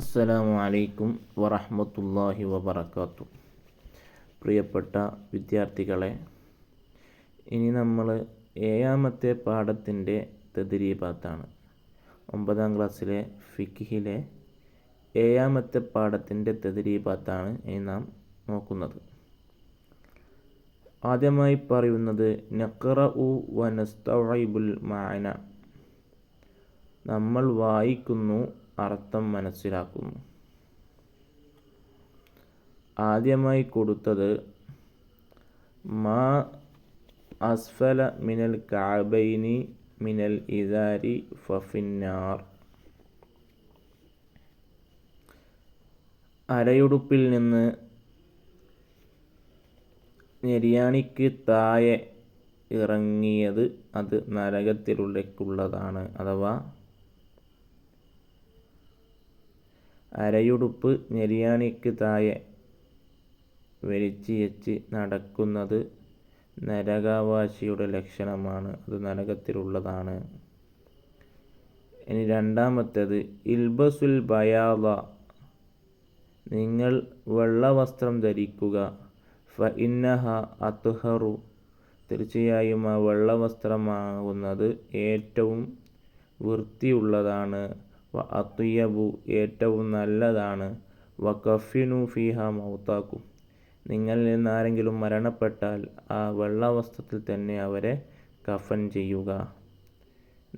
അസ്സലാമു അലൈക്കും വറഹ്മത്തുള്ളാഹി വബറകാതുഹു. പ്രിയപ്പെട്ട വിദ്യാർത്ഥികളെ, ഇനി നമ്മൾ ഏഴാമത്തെ പാഠത്തിൻ്റെ തദ്രീബാത്താണ്. 9ാം ക്ലാസ്സിലെ ഫിഖ്ഹിലെ ഏഴാമത്തെ പാഠത്തിൻ്റെ തദ്രീബാത്താണ് ഇനി നാം നോക്കുന്നത്. ആദ്യമായി പറയുന്നത് നഖ്റഉ വനസ്തൗഇബുൽ മഅന. നമ്മൾ വായിക്കുന്നു, അർത്ഥം മനസ്സിലാക്കുന്നു. ആദ്യമായി കൊടുത്തത് മാ അസ്ഫല മിനൽ കഅബൈനി മിനൽ ഇസാരി ഫഫിന്നാർ. അരയുടുപ്പിൽ നിന്ന് ഞെരിയാണിക്ക് താഴെ ഇറങ്ങിയത് അത് നരകത്തിലുള്ളതാണ്. അഥവാ അരയുടുപ്പ് ഞെരിയാണിക്ക് താഴെ വലിച്ചിയച്ച് നടക്കുന്നത് നരകാവാസിയുടെ ലക്ഷണമാണ്, അത് നരകത്തിലുള്ളതാണ്. ഇനി രണ്ടാമത്തേത് ഇൽബസുൽ ബയാദ. നിങ്ങൾ വെള്ള വസ്ത്രം ധരിക്കുക. ഫ ഇന്നഹ അത്ഹറു. തീർച്ചയായും ആ വെള്ള വസ്ത്രമാകുന്നത് ഏറ്റവും വൃത്തിയുള്ളതാണ്. വ അത്യബു. ഏറ്റവും നല്ലതാണ്. വ കഫിനു ഫീഹ മൗതാക്കും. നിങ്ങളിൽ നിന്ന് ആരെങ്കിലും മരണപ്പെട്ടാൽ ആ വെള്ള വസ്ത്രത്തിൽ തന്നെ അവരെ കഫൻ ചെയ്യുക.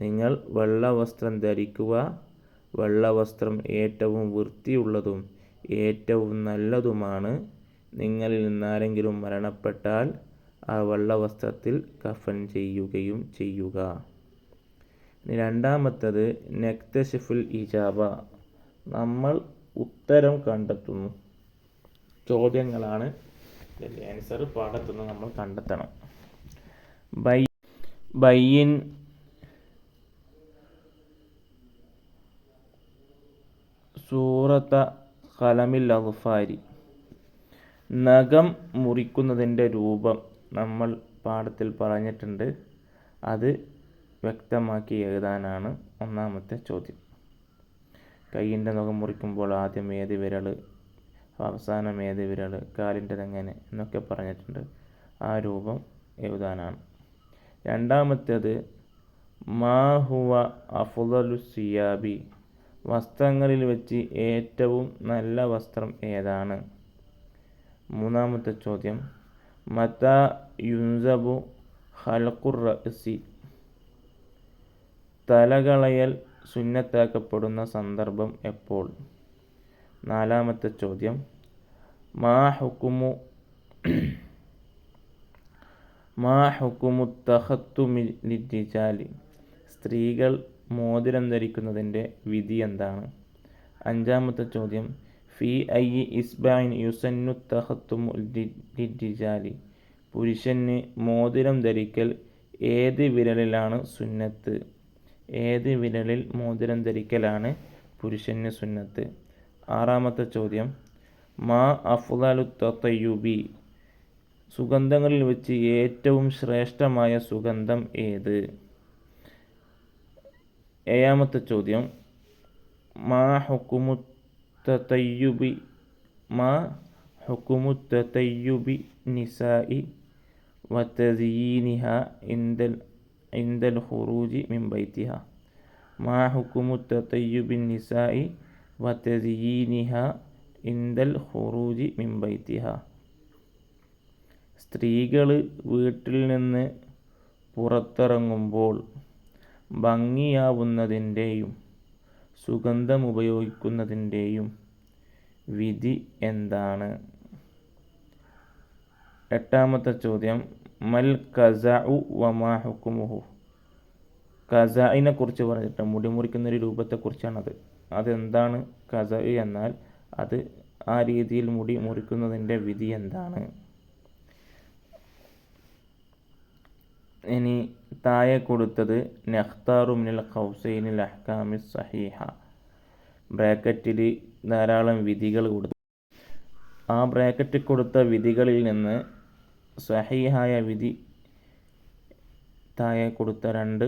നിങ്ങൾ വെള്ള വസ്ത്രം ധരിക്കുക. വെള്ള വസ്ത്രം ഏറ്റവും വൃത്തിയുള്ളതും ഏറ്റവും നല്ലതുമാണ്. നിങ്ങളിൽ നിന്നാരെങ്കിലും മരണപ്പെട്ടാൽ ആ വെള്ള വസ്ത്രത്തിൽ കഫൻ ചെയ്യുകയും ചെയ്യുക. രണ്ടാമത്തത് നക്തശിഫുൽ ഇജാബ. നമ്മൾ ഉത്തരം കണ്ടെത്തുന്നു. ചോദ്യങ്ങളാണ്, ഇതിൻ്റെ ആൻസർ പാഠത്തുനിന്ന് നമ്മൾ കണ്ടെത്തണം. ബയ്യിൻ സൂറത്ത ഖലമിൽ അദ്ഫാരി. നഖം മുറിക്കുന്നതിൻ്റെ രൂപം നമ്മൾ പാഠത്തിൽ പറഞ്ഞിട്ടുണ്ട്. അത് വ്യക്തമാക്കി എഴുതാനാണ് ഒന്നാമത്തെ ചോദ്യം. കയ്യിൻ്റെ നഖം മുറിക്കുമ്പോൾ ആദ്യം ഏത് വിരൽ, അവസാനം ഏത് വിരൽ, കാലിൻ്റെതെങ്ങനെ എന്നൊക്കെ പറഞ്ഞിട്ടുണ്ട്. ആ രൂപം എഴുതാനാണ്. രണ്ടാമത്തേത് മാ ഹുവ അഫ്ളലു സിയാബി. വസ്ത്രങ്ങളിൽ വെച്ച് ഏറ്റവും നല്ല വസ്ത്രം ഏതാണ്? മൂന്നാമത്തെ ചോദ്യം മതാ യുൻസബു ഖൽഖുർ റഅ്സി. തലകളയൽ സുന്നത്താക്കപ്പെടുന്ന സന്ദർഭം എപ്പോൾ? നാലാമത്തെ ചോദ്യം മാ ഹുക്കുമു തഖത്തുമി ലിർരിജാലി. സ്ത്രീകൾ മോതിരം ധരിക്കുന്നതിൻ്റെ വിധി എന്താണ്? അഞ്ചാമത്തെ ചോദ്യം ഫി അയ്യി ഇസ്ബഅൻ യുസന്നു തഖത്തുമു ലിർരിജാലി. പുരുഷന് മോതിരം ധരിക്കൽ ഏത് വിരലിലാണ് സുന്നത്ത്? ഏത് വിരലിൽ മോതിരം ധരിക്കലാണ് പുരുഷന് സുന്നത്ത്? ആറാമത്തെ ചോദ്യം മാ അഫ്ളലു തതയ്യുബി. സുഗന്ധങ്ങളിൽ വെച്ച് ഏറ്റവും ശ്രേഷ്ഠമായ സുഗന്ധം ഏത്? ഏഴാമത്തെ ചോദ്യം മാ ഹുക്കുമു തതയ്യുബി നിസാഇ വതസീനിഹ ഇൻദൽ ഖുറൂജി മിൻ ബൈതിഹ. മാ ഹുക്കുമു തതയ്യുബി നിസാഇ വതസീനിഹ ഇൻദൽ ഖുറൂജി മിൻ ബൈതിഹ. സ്ത്രീകൾ വീട്ടിൽ നിന്ന് പുറത്തിറങ്ങുമ്പോൾ ഭംഗിയാവുന്നതിൻ്റെയും സുഗന്ധം ഉപയോഗിക്കുന്നതിൻ്റെയും വിധി എന്താണ്? എട്ടാമത്തെ ചോദ്യം മൽ ഖസഉ വമാ ഹുക്കുമുഹു. ഖസഇനെ കുറിച്ച് പറഞ്ഞിട്ട് മുടി മുറിക്കുന്നൊരു രൂപത്തെക്കുറിച്ചാണത്. അതെന്താണ് ഖസ എന്നാൽ? അത് ആ രീതിയിൽ മുടി മുറിക്കുന്നതിൻ്റെ വിധി എന്താണ്? ഇനി താഴെ കൊടുത്തത് നഖ്താറു മിനൽ ഖൗസൈനിൽ അഹ്കാമി സഹീഹ. ബ്രാക്കറ്റിൽ ധാരാളം വിധികൾ കൊടുത്തു. ആ ബ്രാക്കറ്റിൽ കൊടുത്ത വിധികളിൽ നിന്ന് സഹീഹായ വിധി താഴെ കൊടുത്ത രണ്ട്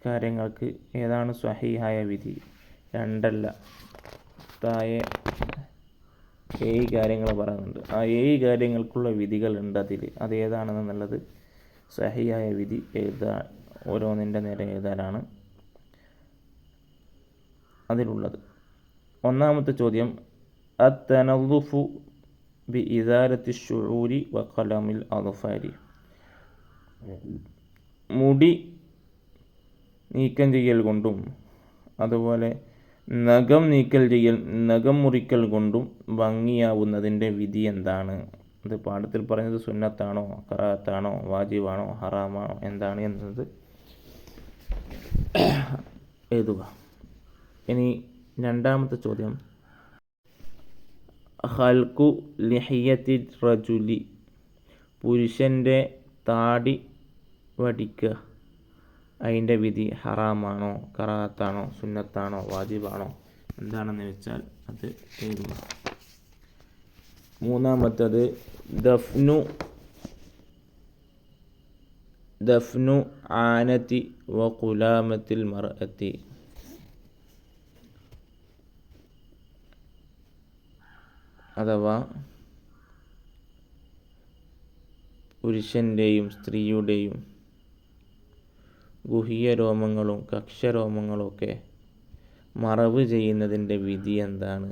കാര്യങ്ങൾക്ക് ഏതാണ് സഹീഹായ വിധി? രണ്ടല്ല, താഴെ 7 കാര്യങ്ങൾ പറയുന്നുണ്ട്. ആ 7 കാര്യങ്ങൾക്കുള്ള വിധികളുണ്ട് അതിൽ. അതേതാണെന്നുള്ളത് സഹിയായ വിധി എഴുതാൻ ഓരോന്നിൻ്റെ നേരെ എഴുതാനാണ് അതിലുള്ളത്. ഒന്നാമത്തെ ചോദ്യം, അത്തനളുഫു ബി ഇദാരത്തി ഷുഊരി വ ഖലമിൽ അദ്ഫാരി. മുടി നീക്കം ചെയ്യൽ കൊണ്ടും അതുപോലെ നഖം മുറിക്കൽ കൊണ്ടും ഭംഗിയാവുന്നതിൻ്റെ വിധി എന്താണ്? ഇത് പാഠത്തിൽ പറഞ്ഞത് സുന്നത്താണോ, ഖറാഅത്താണോ, വാജിബാണോ, ഹറാമാണോ, എന്താണ് എന്നത് എഴുതുക. ഇനി രണ്ടാമത്തെ ചോദ്യം, ഖൽഖു ലിഹിയത്തി റജുലി. പുരുഷൻ്റെ താടി വടിക്കുക, അതിൻ്റെ വിധി ഹറാമാണോ, ഖറാഅത്താണോ, സുന്നത്താണോ, വാജിബാണോ, എന്താണെന്ന് വെച്ചാൽ അത് എഴുതുക. മൂന്നാമത്തത്, ദഫ്നു ആനത്തി വ ഖുലാമത്തിൽ മർഅത്തി. അഥവാ പുരുഷൻ്റെയും സ്ത്രീയുടെയും ഗുഹ്യ രോമങ്ങളും കക്ഷരോമങ്ങളും ഒക്കെ മറവ് ചെയ്യുന്നതിൻ്റെ വിധി എന്താണ്?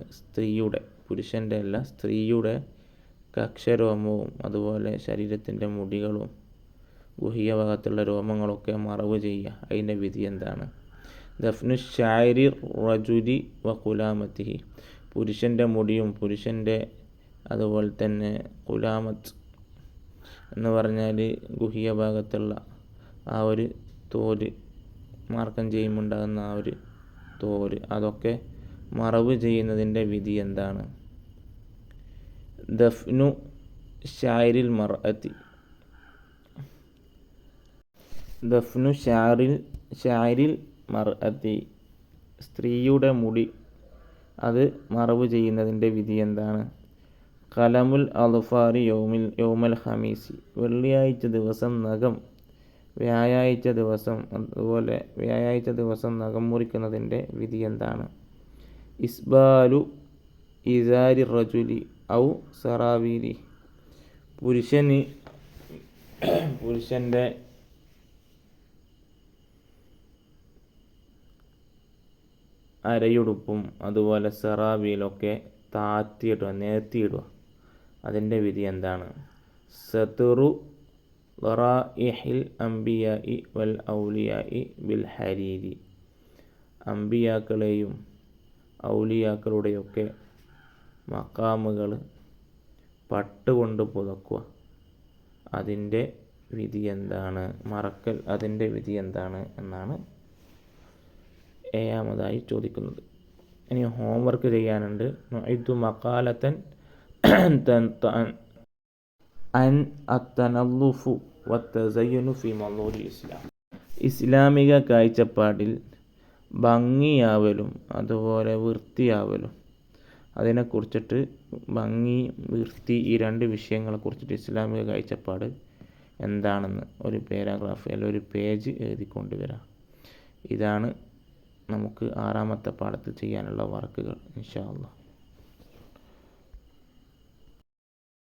പുരുഷൻ്റെ അല്ല, സ്ത്രീയുടെ കക്ഷരോമവും അതുപോലെ ശരീരത്തിൻ്റെ മുടികളും ഗുഹ്യ ഭാഗത്തുള്ള രോമങ്ങളൊക്കെ മറവ് ചെയ്യുക, അതിൻ്റെ വിധി എന്താണ്? ദഫ്നു ഷാരി റജുലി വ ഖുലാമത്തിഹി. പുരുഷൻ്റെ മുടിയും പുരുഷൻ്റെ അതുപോലെ തന്നെ ഖുലാമത്ത് എന്ന് പറഞ്ഞാൽ ഗുഹ്യ ഭാഗത്തുള്ള ആ ഒരു തോല്, മാർക്കം ചെയ്യുമ്പോണ്ടാകുന്ന ആ ഒരു തോല്, അതൊക്കെ മറവ് ചെയ്യുന്നതിൻ്റെ വിധി എന്താണ്? ദഫ്നു ഷാരിൽ മർഅത്തി. ദഫ്നു ഷാരിൽ മർഅത്തി, സ്ത്രീയുടെ മുടി അത് മറവ് ചെയ്യുന്നതിൻ്റെ വിധി എന്താണ്? ഖലമുൽ അദ്ഫാരി യൗമൽ ഖമീസി. വെള്ളിയാഴ്ച ദിവസം നഖം, വ്യാഴാഴ്ച ദിവസം നഖം മുറിക്കുന്നതിൻ്റെ വിധി എന്താണ്? ഇസ്ബാലു ഇസാരി റജുലി ഔ സറാവീലി. പുരുഷൻ്റെ അരയുടുപ്പും അതുപോലെ സറാവീലൊക്കെ നേർത്തിയിടുക, അതിൻ്റെ വിധി എന്താണ്? സതുറു ളറാഇഹിൽ അംബിയാഇ വൽ ഔലിയാഇ ബിൽ ഹരീരി. അംബിയാക്കളെയും ഔലിയാക്കളുടെയൊക്കെ മഖാമുകൾ പട്ടുകൊണ്ട് പുതക്കുക, അതിൻ്റെ വിധി എന്താണ്? മറക്കൽ, അതിൻ്റെ വിധി എന്താണ് എന്നാണ് 7ാമതായി ചോദിക്കുന്നത്. ഇനി ഹോംവർക്ക് ചെയ്യാനുണ്ട്. നുഇദു മഖാലത്തൻ അൻ അത്തനളുഫു വത്തസയ്യുനു ഫി മൻളൂരിൽ ഇസ്ലാം. ഇസ്ലാമിക കാഴ്ചപ്പാടിൽ ഭംഗിയാവലും അതുപോലെ വൃത്തിയാവലും, അതിനെക്കുറിച്ചിട്ട് ഭംഗി, വൃത്തി, ഈ 2 വിഷയങ്ങളെക്കുറിച്ചിട്ട് ഇസ്ലാമിക കാഴ്ചപ്പാട് എന്താണെന്ന് ഒരു പാരാഗ്രാഫ് അല്ലെങ്കിൽ ഒരു പേജ് എഴുതിക്കൊണ്ടുവരാം. ഇതാണ് നമുക്ക് 6ാമത്തെ പാഠത്തിൽ ചെയ്യാനുള്ള വർക്കുകൾ. ഇൻഷാ അല്ലാഹ്.